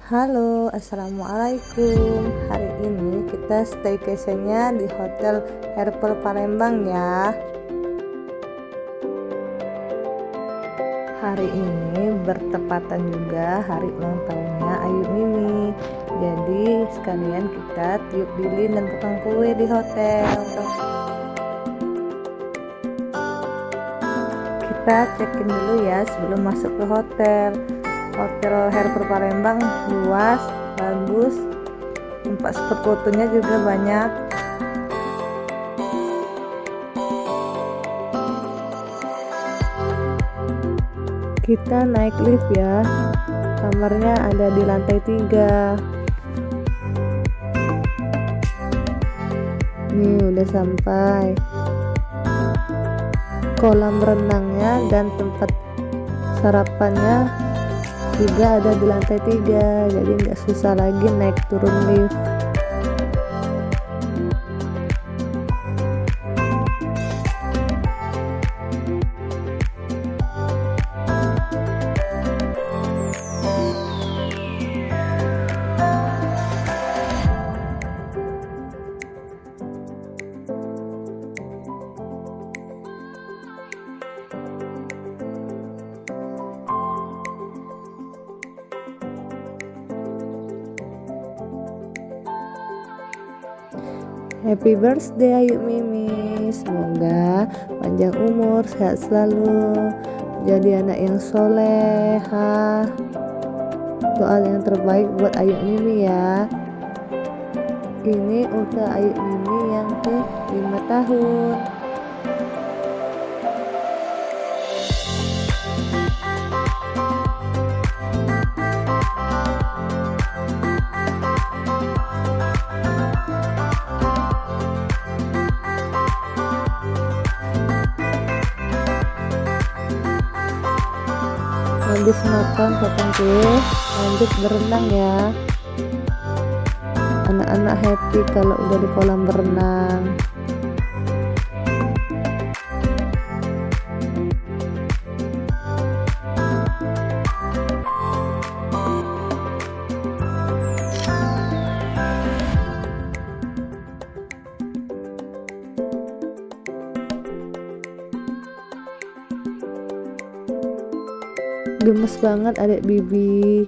Halo, assalamualaikum. Hari ini kita staycationnya di Hotel Herpel Palembang ya. Hari ini bertepatan juga hari ulang tahunnya Ayu Mimi. Jadi sekalian kita tiup lilin dan potong kue di hotel. Kita check-in dulu ya sebelum masuk ke hotel. Hotel Herpel Palembang luas, bagus, tempat spot fotonya juga banyak. Kita naik lift ya, kamarnya ada di lantai 3. Nih udah sampai. Kolam renangnya dan tempat sarapannya juga ada di lantai 3, jadi nggak susah lagi naik turun lift. Happy birthday Ayu Mimi, semoga panjang umur, sehat selalu, jadi anak yang soleha. Doa yang terbaik buat Ayu Mimi ya. Ini ultah Ayu Mimi yang ke 5 tahun. Habis makan potong kue, lanjut berenang ya. Anak-anak happy kalau udah di kolam berenang. Gemes banget adik Bibi.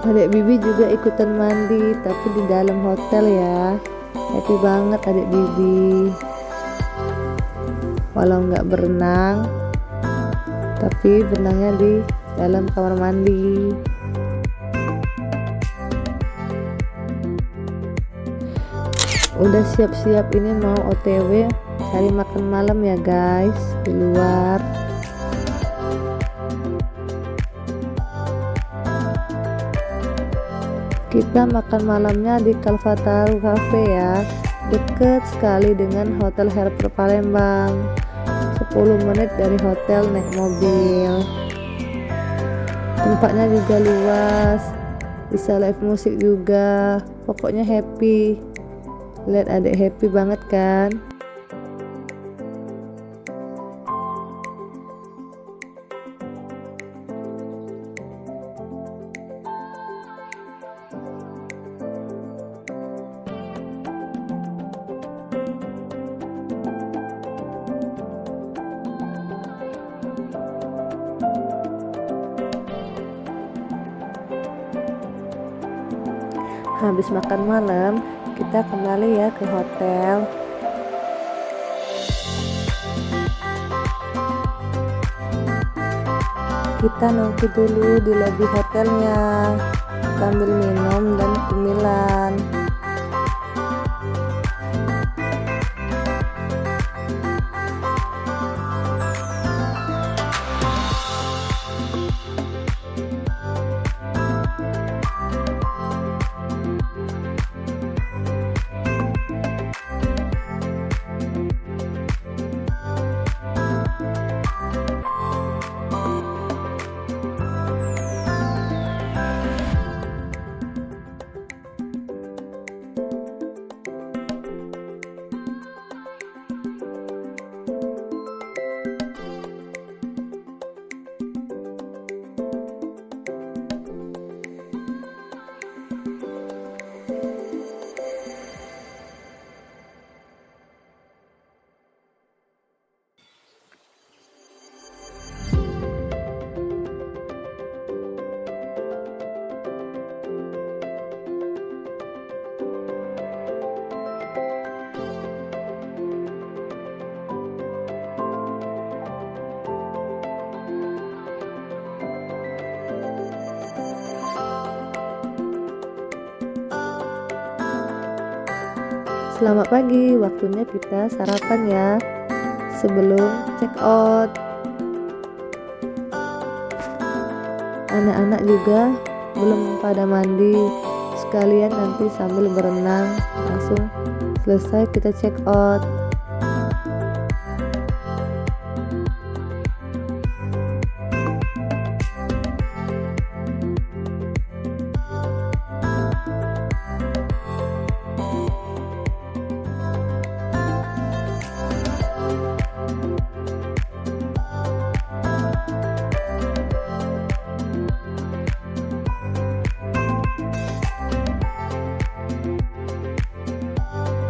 Adik Bibi juga ikutan mandi, tapi di dalam hotel ya. Happy banget adik Bibi. Walau nggak berenang, tapi berenangnya di dalam kamar mandi. Udah siap-siap ini mau OTW cari makan malam ya guys, di luar. Kita makan malamnya di Kalvataru Cafe ya, deket sekali dengan Hotel Herpel Palembang, 10 menit dari hotel naik mobil. Tempatnya juga luas, bisa live musik juga, pokoknya happy. Lihat adik happy banget kan. Habis makan malam, kita kembali ya ke hotel. Kita nongki dulu di lobi hotelnya. sambil minum dan cemilan. Selamat pagi, waktunya kita sarapan ya sebelum check out. Anak-anak juga belum pada mandi, sekalian nanti sambil berenang langsung selesai kita check out.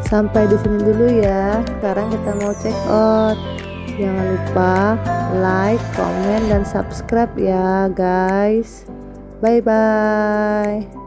Sampai di sini dulu ya. Sekarang kita mau check out. Jangan lupa like, comment, dan subscribe ya guys. Bye bye.